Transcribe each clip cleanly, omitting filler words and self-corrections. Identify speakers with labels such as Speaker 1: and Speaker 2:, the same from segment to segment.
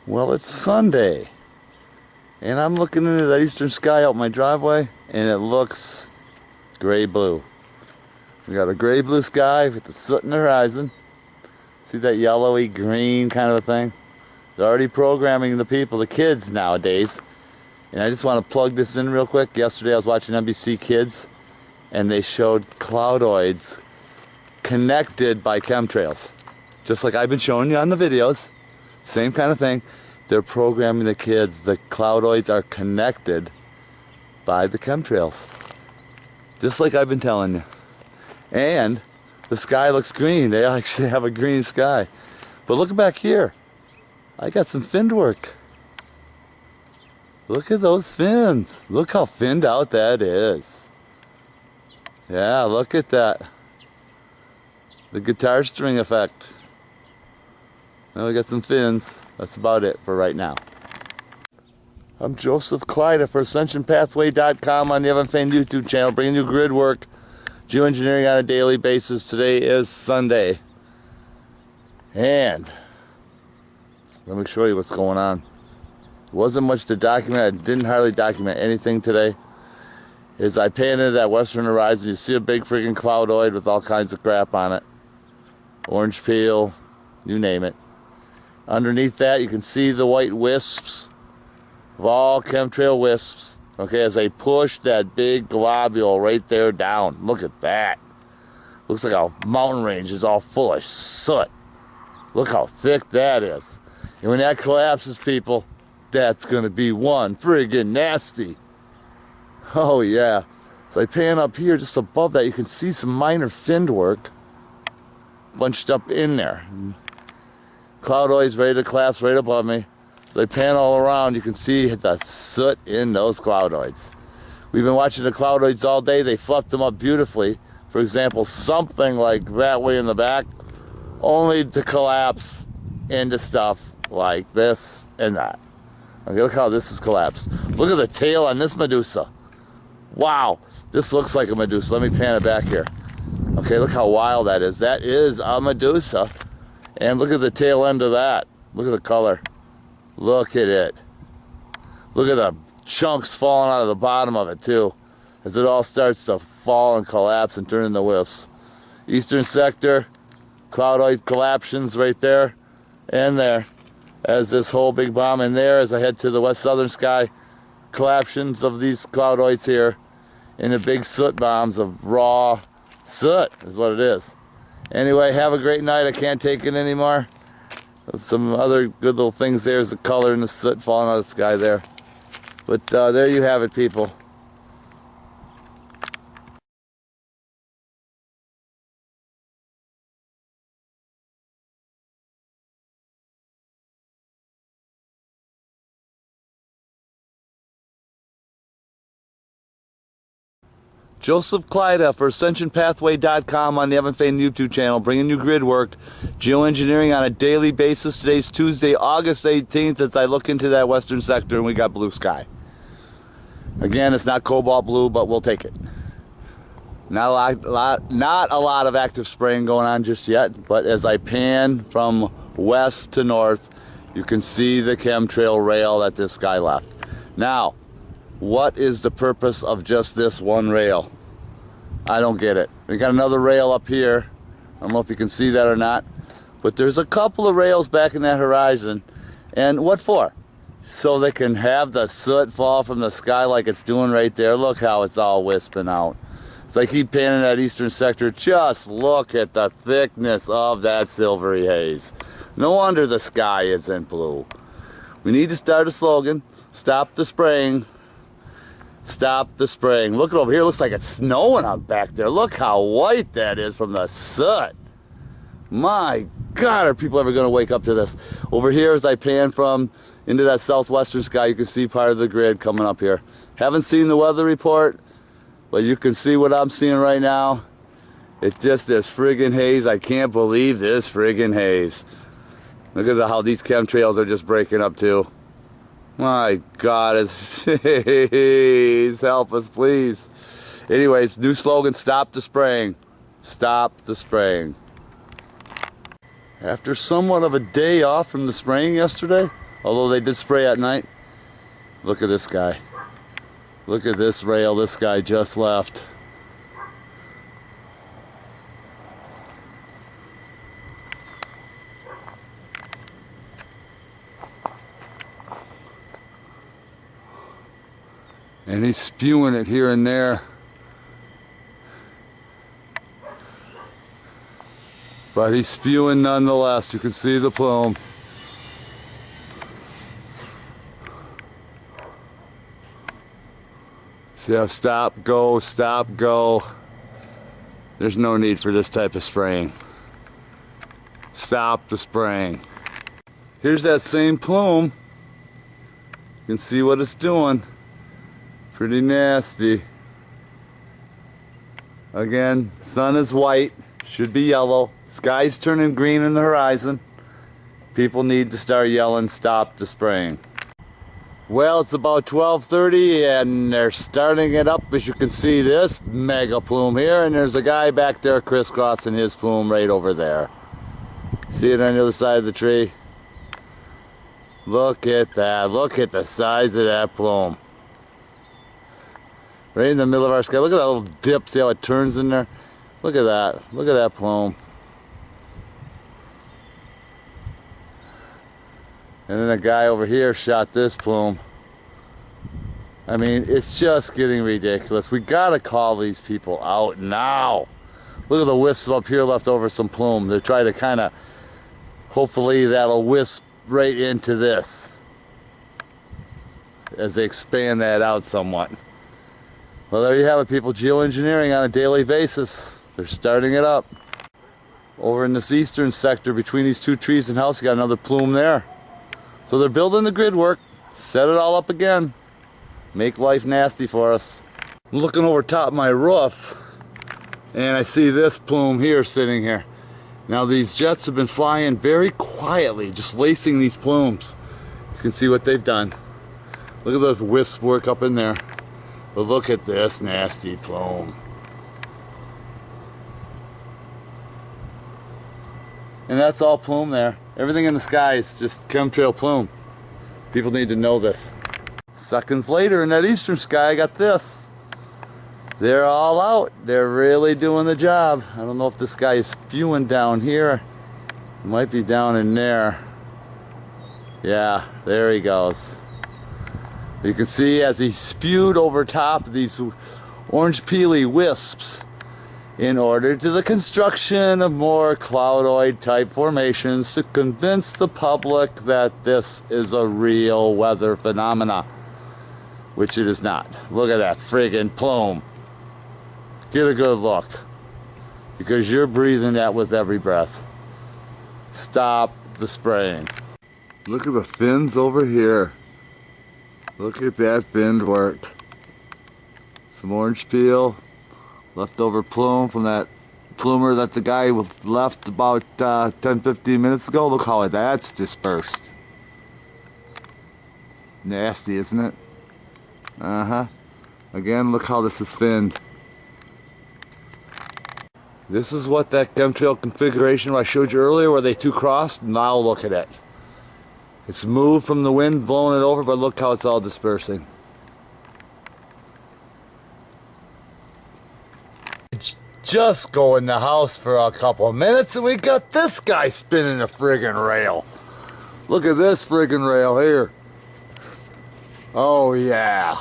Speaker 1: Well, it's Sunday, and I'm looking into that eastern sky out my driveway, and it looks gray-blue. We got a gray-blue sky with the soot in the horizon. See that yellowy green kind of a thing? They're already programming the people, the kids nowadays. And I just want to plug this in real quick. Yesterday I was watching NBC Kids, and they showed cloudoids connected by chemtrails. Just like I've been showing you on the videos. Same kind of thing. They're programming the kids. The cloudoids are connected by the chemtrails. Just like I've been telling you. And the sky looks green. They actually have a green sky. But look back here. I got some fin work. Look at those fins. Look how finned out that is. Yeah, look at that. The guitar string effect. Now we got some fins. That's about it for right now. I'm Joseph Clyda for AscensionPathway.com on the Evan Fain YouTube channel, bringing you grid work, geoengineering on a daily basis. Today is Sunday. And let me show you what's going on. There wasn't much to document. I didn't hardly document anything today. As I pan into that western horizon, you see a big freaking cloudoid with all kinds of crap on it. Orange peel, you name it. Underneath that, you can see the white wisps of all chemtrail wisps. Okay, as I push that big globule right there down. Look at that. Looks like a mountain range is all full of soot. Look how thick that is. And when that collapses, people, that's going to be one friggin' nasty. Oh, yeah. So I pan up here just above that. You can see some minor fin work bunched up in there. Cloudoids ready to collapse right above me. As I pan all around, you can see the soot in those cloudoids. We've been watching the cloudoids all day. They fluffed them up beautifully. For example, something like that way in the back, only to collapse into stuff like this and that. Okay, look how this is collapsed. Look at the tail on this medusa. Wow, this looks like a medusa. Let me pan it back here. Okay, look how wild that is. That is a medusa. And look at the tail end of that. Look at the color. Look at it. Look at the chunks falling out of the bottom of it too, as it all starts to fall and collapse and turn into wisps. Eastern sector, cloudoid collapsions right there and there. As this whole big bomb in there, as I head to the west southern sky, collapsions of these cloudoids here in the big soot bombs of raw soot is what it is. Anyway, have a great night. I can't take it anymore. Some other good little things there is the color and the soot falling out of the sky there. But there you have it, people. Joseph Clyda for AscensionPathway.com on the Evan Fain YouTube channel, bringing you grid work, geoengineering on a daily basis. Today's Tuesday, August 18th, as I look into that western sector and we got blue sky. Again, it's not cobalt blue, but we'll take it. Not a lot of active spraying going on just yet, but as I pan from west to north, you can see the chemtrail rail that this guy left. Now, what is the purpose of just this one rail? I don't get it. We got another rail up here. I don't know if you can see that or not, but there's a couple of rails back in that horizon. And what for? So they can have the soot fall from the sky like it's doing right there. Look how it's all wisping out. So I keep panning that eastern sector. Just look at the thickness of that silvery haze. No wonder the sky isn't blue. We need to start a slogan. Stop the spraying. Stop the spraying. Look over here. Looks like it's snowing out back there. Look how white that is from the soot. My God, are people ever going to wake up to this? Over here, as I pan from into that southwestern sky, you can see part of the grid coming up here. Haven't seen the weather report, but you can see what I'm seeing right now. It's just this friggin' haze. I can't believe this friggin' haze. Look at how these chemtrails are just breaking up too. My God, please help us, please. Anyways, new slogan, stop the spraying. Stop the spraying. After somewhat of a day off from the spraying yesterday, although they did spray at night. Look at this guy. Look at this rail this guy just left. And he's spewing it here and there. But he's spewing nonetheless. You can see the plume. See how stop, go, stop, go. There's no need for this type of spraying. Stop the spraying. Here's that same plume. You can see what it's doing. Pretty nasty. Again, sun is white, should be yellow. Sky's turning green in the horizon. People need to start yelling, stop the spraying. Well, it's about 12:30 and they're starting it up. As you can see, this mega plume here, and there's a guy back there crisscrossing his plume right over there. See it on the other side of the tree? Look at that. Look at the size of that plume. Right in the middle of our sky. Look at that little dip. See how it turns in there? Look at that. Look at that plume. And then a guy over here shot this plume. I mean, it's just getting ridiculous. We gotta call these people out now. Look at the wisp up here left over some plume. They're trying to kind of, hopefully that'll wisp right into this as they expand that out somewhat. Well, there you have it, people. Geoengineering on a daily basis. They're starting it up. Over in this eastern sector between these two trees and house, you got another plume there. So they're building the grid work, set it all up again, make life nasty for us. I'm looking over top my roof, and I see this plume here sitting here. Now these jets have been flying very quietly, just lacing these plumes. You can see what they've done. Look at those wisp work up in there. But look at this nasty plume. And that's all plume there. Everything in the sky is just chemtrail plume. People need to know this. Seconds later in that eastern sky, I got this. They're all out. They're really doing the job. I don't know if this guy is spewing down here. It might be down in there. Yeah, there he goes. You can see as he spewed over top these orange peely wisps in order to the construction of more cloudoid type formations to convince the public that this is a real weather phenomena, which it is not. Look at that friggin' plume. Get a good look, because you're breathing that with every breath. Stop the spraying. Look at the fins over here. Look at that fin work. Some orange peel, leftover plume from that plumer that the guy left about 10-15 minutes ago. Look how that's dispersed. Nasty, isn't it? Again, look how this is finned. This is what that chemtrail configuration I showed you earlier where they two crossed. Now look at it. It's moved from the wind, blowing it over, but look how it's all dispersing. Just go in the house for a couple of minutes and we got this guy spinning a friggin' rail. Look at this friggin' rail here. Oh yeah.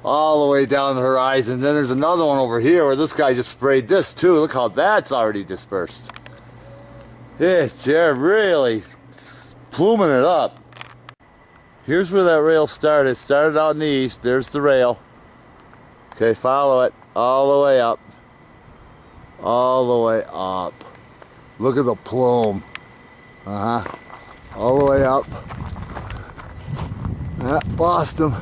Speaker 1: All the way down the horizon. Then there's another one over here where this guy just sprayed this too. Look how that's already dispersed. It's really pluming it up. Here's where that rail started. It started out in the east. There's the rail. Okay, follow it all the way up. All the way up. Look at the plume. All the way up. Lost him.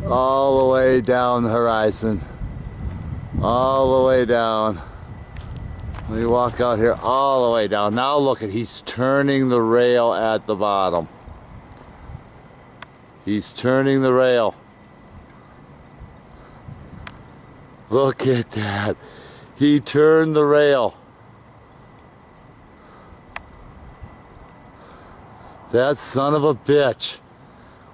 Speaker 1: All the way down the horizon. All the way down. Let me walk out here all the way down. Now look at, he's turning the rail at the bottom. He's turning the rail. Look at that. He turned the rail. That son of a bitch.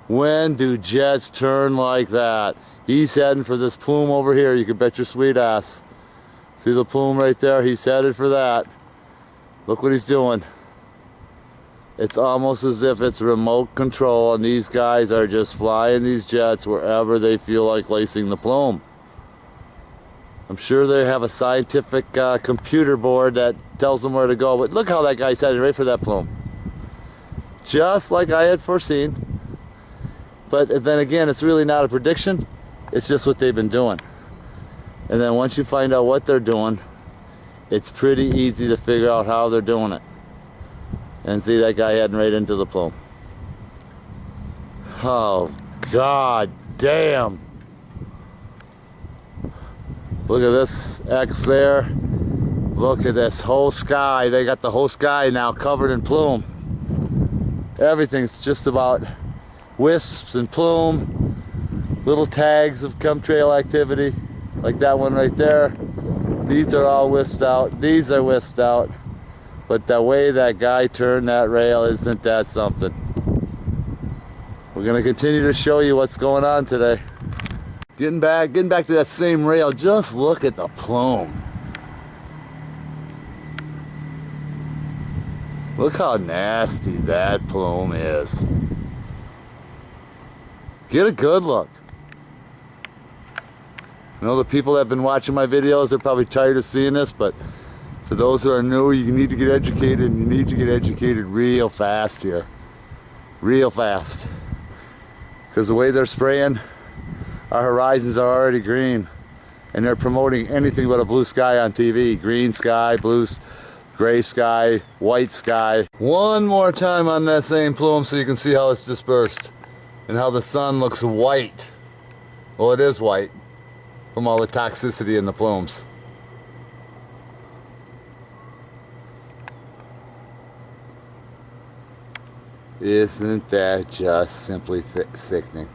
Speaker 1: When do jets turn like that? He's heading for this plume over here. You can bet your sweet ass. See the plume right there? He's headed for that. Look what he's doing. It's almost as if it's remote control and these guys are just flying these jets wherever they feel like lacing the plume. I'm sure they have a scientific computer board that tells them where to go, but look how that guy's headed right for that plume. Just like I had foreseen. But then again, it's really not a prediction. It's just what they've been doing. And then once you find out what they're doing, it's pretty easy to figure out how they're doing it. And see that guy heading right into the plume. Oh, God damn. Look at this X there. Look at this whole sky. They got the whole sky now covered in plume. Everything's just about wisps and plume, little tags of chemtrail activity, like that one right there. These are all wisped out. These are wisped out. But the way that guy turned that rail, isn't that something? We're gonna continue to show you what's going on today. Getting back to that same rail, just look at the plume. Look how nasty that plume is. Get a good look. I know the people that have been watching my videos, they're probably tired of seeing this, but for those who are new, you need to get educated, and you need to get educated real fast here. Real fast. Because the way they're spraying, our horizons are already green. And they're promoting anything but a blue sky on TV. Green sky, blue, gray sky, white sky. One more time on that same plume so you can see how it's dispersed. And how the sun looks white. Well, it is white from all the toxicity in the plumes. Isn't that just simply sickening?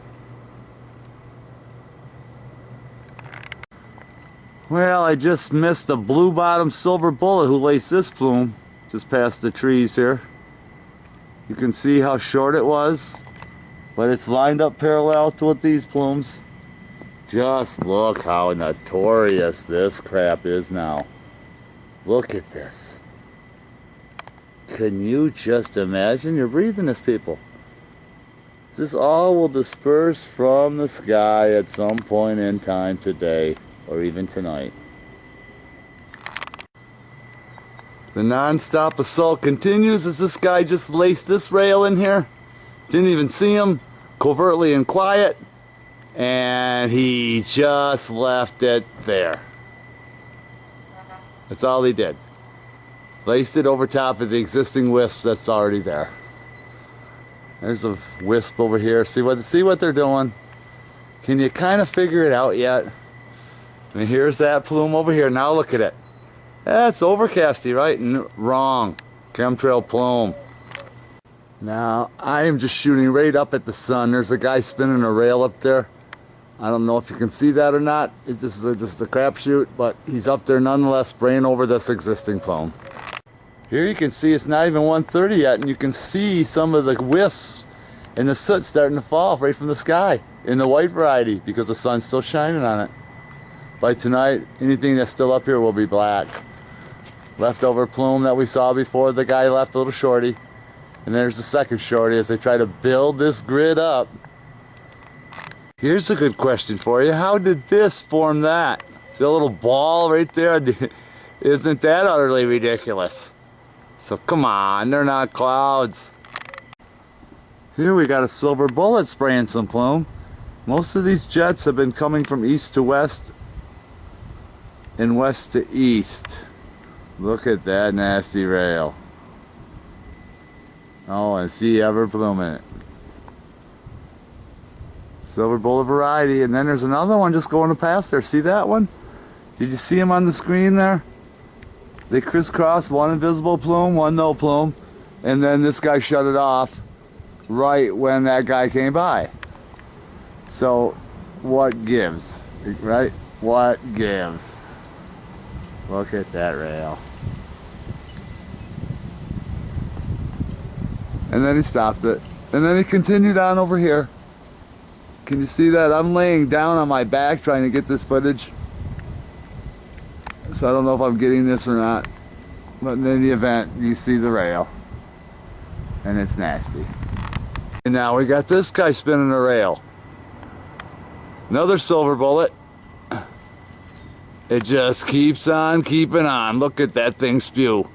Speaker 1: Well, I just missed a blue-bottom silver bullet who laced this plume just past the trees here. You can see how short it was. But it's lined up parallel to what these plumes. Just look how notorious this crap is now. Look at this. Can you just imagine? You're breathing this, people. This all will disperse from the sky at some point in time today, or even tonight. The non-stop assault continues as this guy just laced this rail in here. Didn't even see him, covertly and quiet, and he just left it there. That's all he did. Laced it over top of the existing wisp that's already there. There's a wisp over here. See what they're doing. Can you kind of figure it out yet? I mean, here's that plume over here. Now look at it. That's overcasty, right? Wrong. Chemtrail plume. Now, I am just shooting right up at the sun. There's a guy spinning a rail up there. I don't know if you can see that or not. It's just a crapshoot, but he's up there nonetheless, spraying over this existing plume. Here you can see it's not even 1:30 yet, and you can see some of the wisps and the soot starting to fall right from the sky in the white variety because the sun's still shining on it. By tonight, anything that's still up here will be black. Leftover plume that we saw before, the guy left a little shorty. And there's the second shorty as they try to build this grid up. Here's a good question for you. How did this form that? See a little ball right there? Isn't that utterly ridiculous? So come on, they're not clouds. Here we got a silver bullet spraying some plume. Most of these jets have been coming from east to west and west to east. Look at that nasty rail. Oh, and see ever pluming it. Silver bullet variety, and then there's another one just going past there. See that one? Did you see him on the screen there? They crisscrossed, one invisible plume, one no plume, and then this guy shut it off right when that guy came by. So, what gives, right? What gives? Look at that rail. And then he stopped it. And then he continued on over here. Can you see that? I'm laying down on my back trying to get this footage. So I don't know if I'm getting this or not. But in any event, you see the rail. And it's nasty. And now we got this guy spinning a rail. Another silver bullet. It just keeps on keeping on. Look at that thing spew.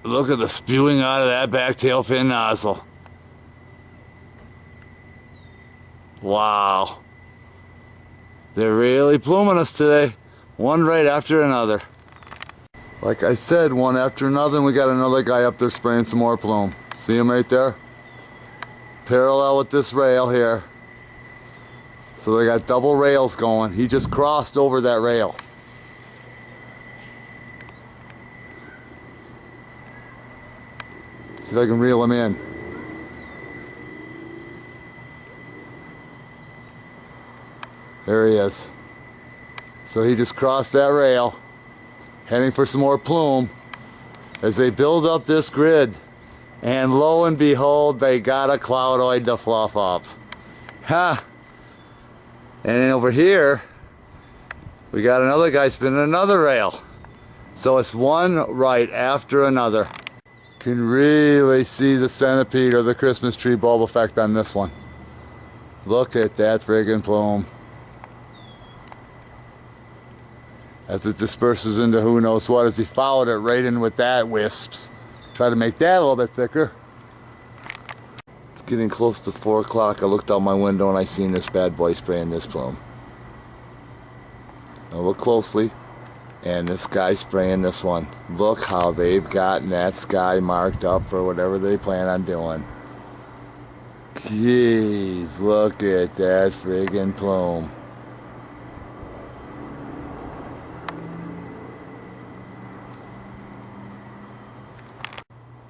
Speaker 1: Look at the spewing out of that back tail fin nozzle. Wow. They're really pluming us today. One right after another. Like I said, one after another, and we got another guy up there spraying some more plume. See him right there? Parallel with this rail here. So they got double rails going. He just crossed over that rail. See if I can reel him in. There he is. So he just crossed that rail, heading for some more plume as they build up this grid. And lo and behold, they got a cloudoid to fluff up. Ha! And then over here, we got another guy spinning another rail. So it's one right after another. Can really see the centipede or the Christmas tree bulb effect on this one. Look at that friggin' plume. As it disperses into who knows what, as he followed it right in with that wisps. Try to make that a little bit thicker. It's getting close to 4 o'clock. I looked out my window and I seen this bad boy spraying this plume. Now look closely. And this guy spraying this one. Look how they've gotten that sky marked up for whatever they plan on doing. Jeez, look at that friggin' plume.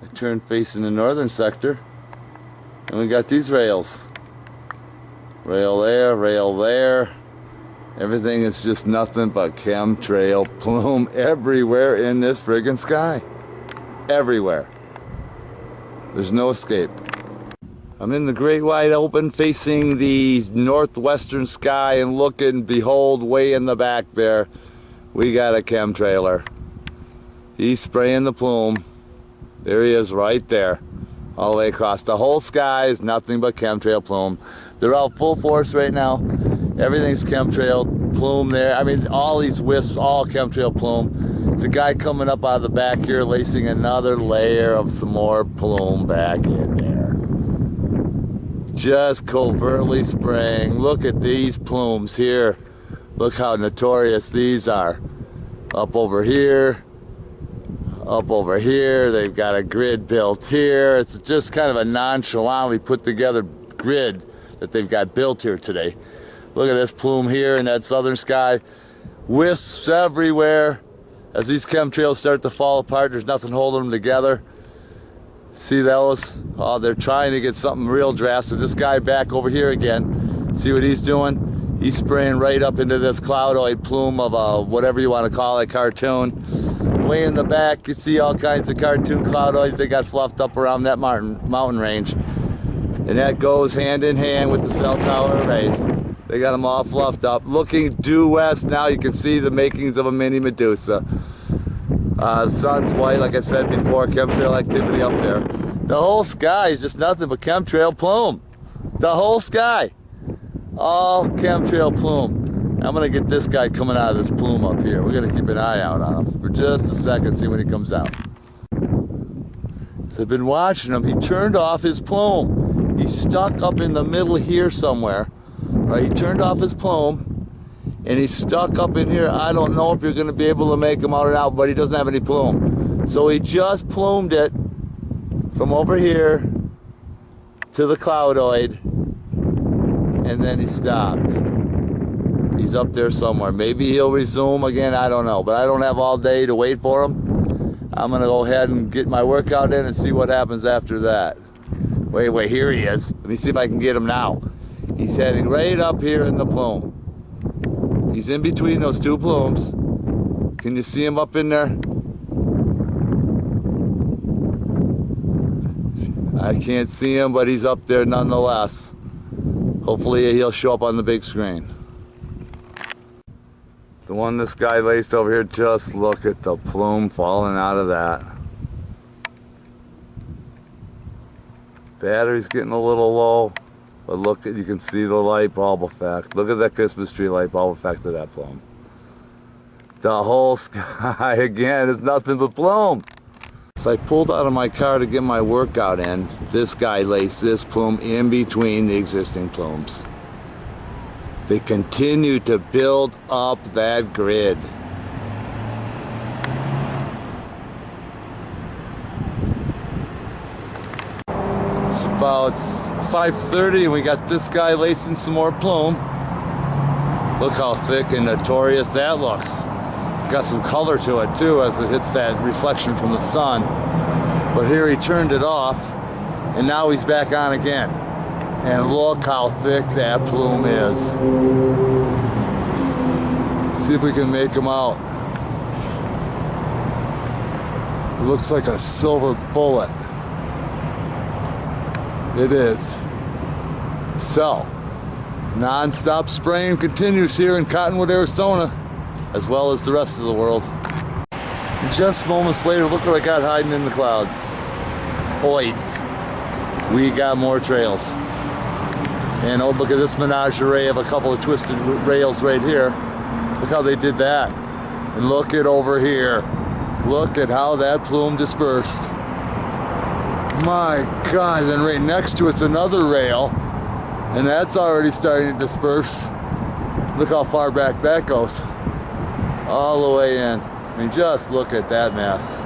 Speaker 1: I turned facing the northern sector, and we got these rails. Rail there, rail there. Everything is just nothing but chemtrail plume everywhere in this friggin' sky. Everywhere. There's no escape. I'm in the great wide open facing the northwestern sky, and look and behold, way in the back there, we got a chemtrailer. He's spraying the plume. There he is right there. All the way across the whole sky is nothing but chemtrail plume. They're out full force right now. Everything's chemtrail plume there. I mean, all these wisps, all chemtrail plume. It's a guy coming up out of the back here, lacing another layer of some more plume back in there. Just covertly spraying. Look at these plumes here. Look how notorious these are. Up over here. Up over here. They've got a grid built here. It's just kind of a nonchalantly put together grid that they've got built here today. Look at this plume here in that southern sky. Wisps everywhere. As these chemtrails start to fall apart, there's nothing holding them together. See those? Oh, they're trying to get something real drastic. This guy back over here again. See what he's doing? He's spraying right up into this cloudoid plume of a, whatever you want to call it, cartoon. Way in the back, you see all kinds of cartoon cloudoids. They got fluffed up around that mountain range. And that goes hand in hand with the cell tower arrays. They got them all fluffed up. Looking due west now, you can see the makings of a mini medusa. The sun's white, like I said before, chemtrail activity up there. The whole sky is just nothing but chemtrail plume. The whole sky. All chemtrail plume. I'm going to get this guy coming out of this plume up here. We're going to keep an eye out on him for just a second, see when he comes out. So I've been watching him. He turned off his plume. He's stuck up in the middle here somewhere. Right, he turned off his plume, and he's stuck up in here. I don't know if you're going to be able to make him out and out, but he doesn't have any plume. So he just plumed it from over here to the cloudoid, and then he stopped. He's up there somewhere. Maybe he'll resume again, I don't know. But I don't have all day to wait for him. I'm going to go ahead and get my workout in and see what happens after that. Wait, here he is. Let me see if I can get him now. He's heading right up here in the plume. He's in between those two plumes. Can you see him up in there? I can't see him, but he's up there nonetheless. Hopefully he'll show up on the big screen. The one this guy laced over here, just look at the plume falling out of that. Battery's getting a little low, but look, you can see the light bulb effect. Look at that Christmas tree light bulb effect of that plume. The whole sky, again, is nothing but plume. So I pulled out of my car to get my workout in. This guy laced this plume in between the existing plumes. They continue to build up that grid. It's about 5:30 and we got this guy lacing some more plume. Look how thick and notorious that looks. It's got some color to it too as it hits that reflection from the sun. But here he turned it off and now he's back on again. And look how thick that plume is. See if we can make him out. It looks like a silver bullet. It is. So, non-stop spraying continues here in Cottonwood, Arizona, as well as the rest of the world. Just moments later, look what I got hiding in the clouds. Oids. We got more trails. And oh, look at this menagerie of a couple of twisted rails right here. Look how they did that. And look at over here. Look at how that plume dispersed. My God, then right next to it's another rail, and that's already starting to disperse. Look how far back that goes. All the way in. I mean, just look at that mess.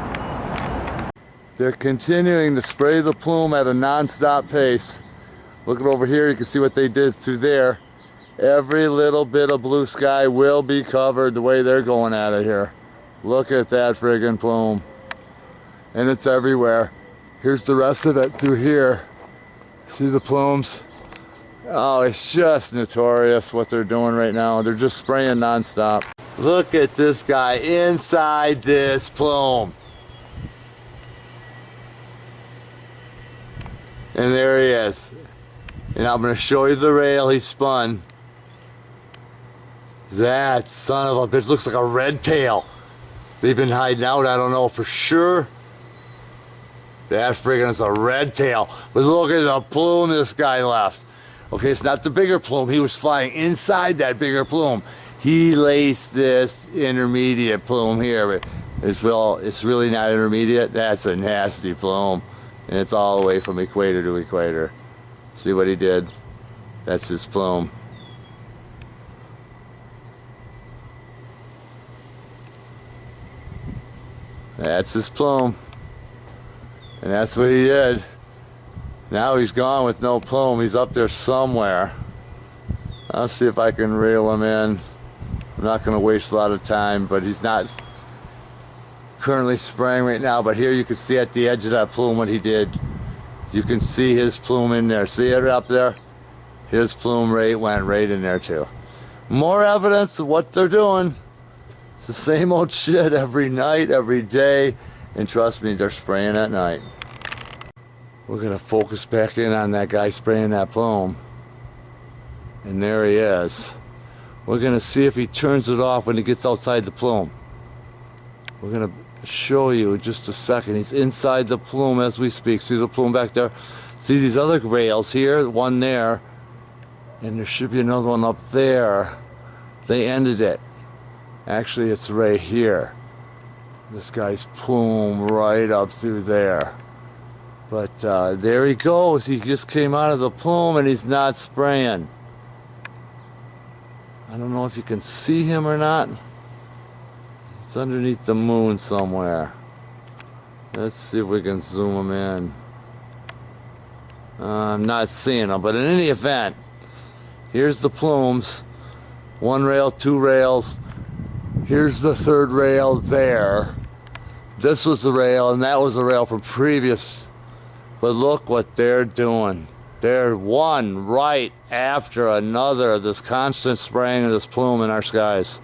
Speaker 1: They're continuing to spray the plume at a non-stop pace. Look at over here, you can see what they did through there. Every little bit of blue sky will be covered the way they're going at it here. Look at that friggin' plume. And it's everywhere. Here's the rest of it through here. See the plumes? Oh, it's just notorious what they're doing right now. They're just spraying nonstop. Look at this guy inside this plume. And there he is. And I'm going to show you the rail he spun. That son of a bitch looks like a red tail. They've been hiding out, I don't know for sure. That friggin' is a red tail. But look at the plume this guy left. Okay, it's not the bigger plume. He was flying inside that bigger plume. He laced this intermediate plume here, but it's really not intermediate. That's a nasty plume. And it's all the way from equator to equator. See what he did? That's his plume. That's his plume. And that's what he did. Now he's gone with no plume. He's up there somewhere. I'll see if I can reel him in. I'm not going to waste a lot of time, but he's not currently spraying right now. But here you can see at the edge of that plume what he did. You can see his plume in there. See it up there? His plume rate went right in there too. More evidence of what they're doing. It's the same old shit every night, every day. And trust me, they're spraying at night. We're going to focus back in on that guy spraying that plume. And there he is. We're going to see if he turns it off when he gets outside the plume. We're going to show you in just a second. He's inside the plume as we speak. See the plume back there? See these other rails here? One there. And there should be another one up there. They ended it. Actually, it's right here. This guy's plume right up through there. But there he goes. He just came out of the plume and he's not spraying. I don't know if you can see him or not. It's underneath the moon somewhere. Let's see if we can zoom him in. I'm not seeing him, but in any event, here's the plumes. One rail, two rails. Here's the third rail there. This was the rail, and that was the rail from previous. But look what they're doing. They're one right after another. This constant spraying of this plume in our skies.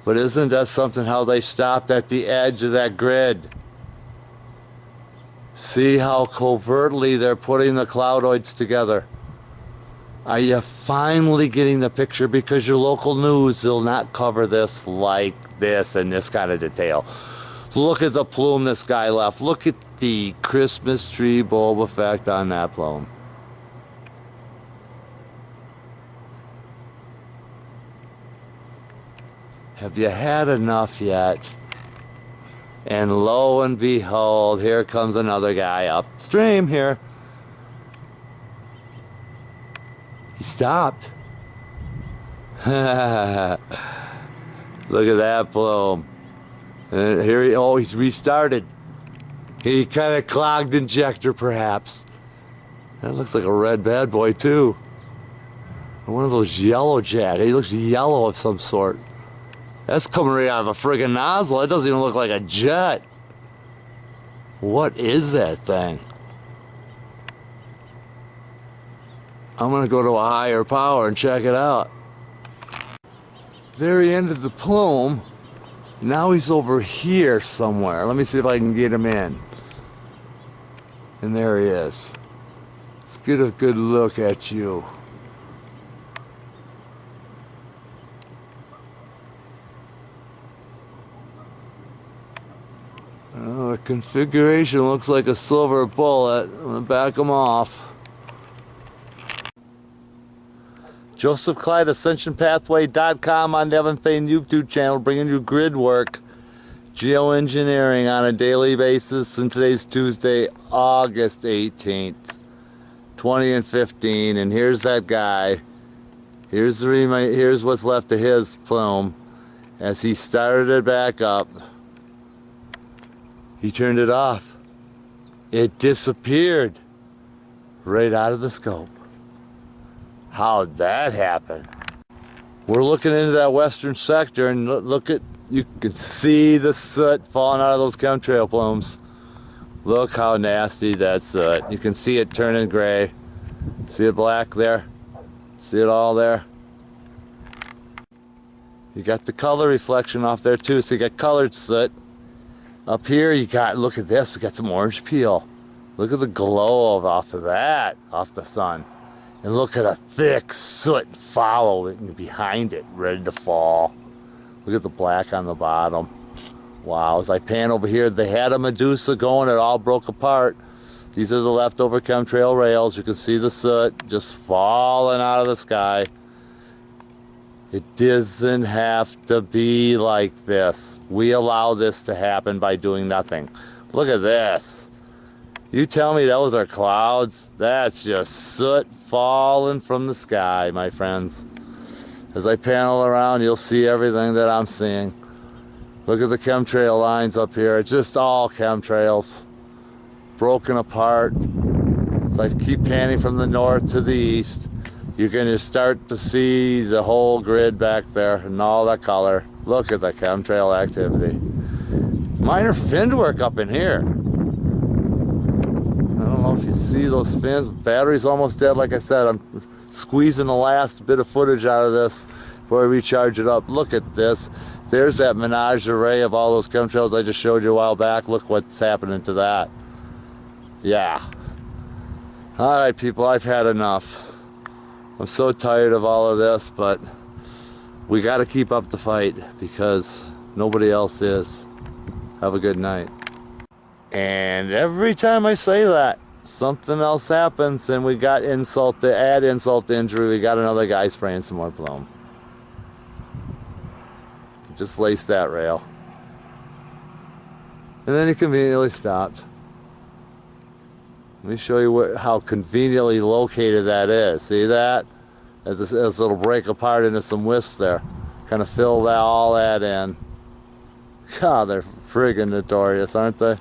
Speaker 1: But isn't that something how they stopped at the edge of that grid? See how covertly they're putting the cloudoids together. Are you finally getting the picture? Because your local news will not cover this like this in this kind of detail. Look at the plume this guy left. Look at the Christmas tree bulb effect on that plume. Have you had enough yet? And lo and behold, here comes another guy upstream here. He stopped. Look at that plume. And here he's restarted. He kind of clogged injector perhaps. That looks like a red bad boy too. One of those yellow jet. He looks yellow of some sort. That's coming right out of a friggin' nozzle. It doesn't even look like a jet. What is that thing? I'm gonna go to a higher power and check it out. There he ended the plume. Now he's over here somewhere. Let me see if I can get him in. And there he is. Let's get a good look at you. Oh, the configuration looks like a silver bullet. I'm gonna back him off. JosephClydeAscensionPathway.com on the Evan Fain YouTube channel, bringing you grid work, geoengineering on a daily basis. And today's Tuesday, August 18th, 20 and 15. And here's that guy. Here's what's left of his plume. As he started it back up, he turned it off. It disappeared right out of the scope. How'd that happen? We're looking into that western sector, and look at, you can see the soot falling out of those chemtrail plumes. Look how nasty that soot. You can see it turning gray. See it black there? See it all there? You got the color reflection off there too, so you got colored soot. Up here you got, look at this, we got some orange peel. Look at the glow off of that, off the sun. And look at a thick soot following behind it, ready to fall. Look at the black on the bottom. Wow, as I pan over here, they had a Medusa going, it all broke apart. These are the leftover chemtrail rails. You can see the soot just falling out of the sky. It doesn't have to be like this. We allow this to happen by doing nothing. Look at this. You tell me those are clouds? That's just soot falling from the sky, my friends. As I panel around, you'll see everything that I'm seeing. Look at the chemtrail lines up here. It's just all chemtrails. Broken apart. As I keep panning from the north to the east, you're going to start to see the whole grid back there and all that color. Look at the chemtrail activity. Minor fin work up in here. I don't know if you see those fins. Battery's almost dead. Like I said, I'm squeezing the last bit of footage out of this before I recharge it up. Look at this. There's that menagerie of all those chemtrails I just showed you a while back. Look what's happening to that. Yeah. All right, people, I've had enough. I'm so tired of all of this, but we got to keep up the fight because nobody else is. Have a good night. And every time I say that, something else happens, and we got insult to add insult to injury. We got another guy spraying some more plume. Just laced that rail. And then he conveniently stopped. Let me show you how conveniently located that is. See that? As it'll break apart into some wisps there. Kind of fill all that in. God, they're friggin' notorious, aren't they?